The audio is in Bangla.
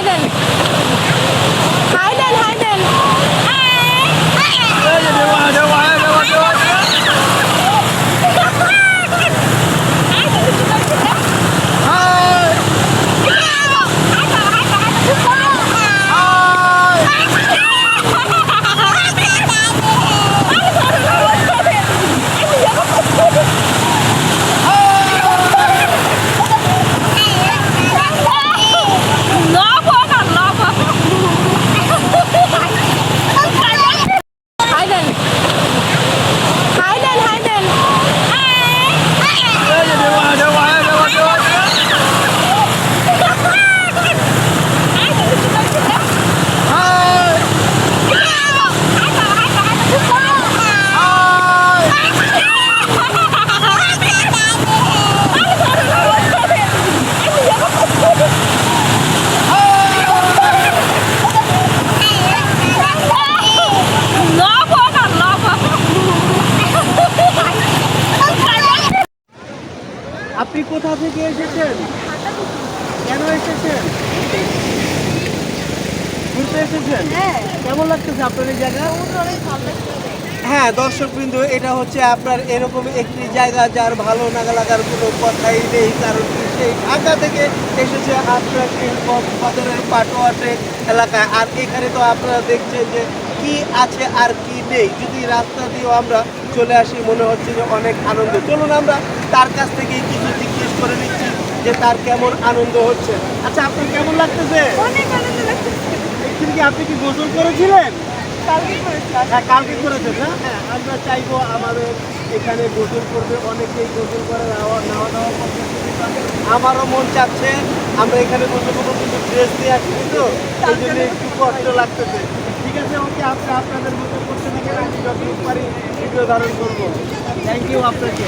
দেন হাই দেন হাই দেন হাই দেন হাই দেন হাই দেন আপনি কোথা থেকে এসেছেন? কেন এসেছেন? ঘুরতে এসেছেন? কেমন লাগতেছে আপনার এই জায়গা? হ্যাঁ দর্শকবৃন্দ, এটা হচ্ছে আপনার এরকম একটি জায়গা যার ভালো না লাগার কোনো কথাই নেই, কারণ কি সেই ঢাকা থেকে এসেছে আপনার এই কক্সবাজারের পাটোয়াটে এলাকায়। আর এখানে তো আপনারা দেখছেন যে কি আছে আর কি নেই। যদি রাস্তা দিয়েও আমরা চলে আসি, মনে হচ্ছে যে অনেক আনন্দ। চলুন আমরা তার কাছ থেকেই কিছু জিজ্ঞেস করে নিচ্ছি যে তার কেমন আনন্দ হচ্ছে। আচ্ছা, আপনার কেমন লাগতেছে? অনেক আনন্দ লাগছে। একচুয়ালি কি আপনি কি গোসল করেছিলেন? কালকে করেছিলাম। হ্যাঁ, কালকে করেছেন না? হ্যাঁ, আমরা চাইবো আমাদের এখানে গোসল করবে, অনেকেই গোসল করে নাওয়া দাওয়া করতে। আমারও মন চাচ্ছে আমরা এখানে গোসল করবো, কিন্তু ড্রেস দিয়ে আসছি তো এই জন্য একটু কষ্ট লাগতেছে। ঠিক আছে, ওকে, আপনি আপনাদের মতো করতে থাকেন, আমি যতটুকু পারি ভিডিও ধারণ করবো। থ্যাংক ইউ আপনাকে।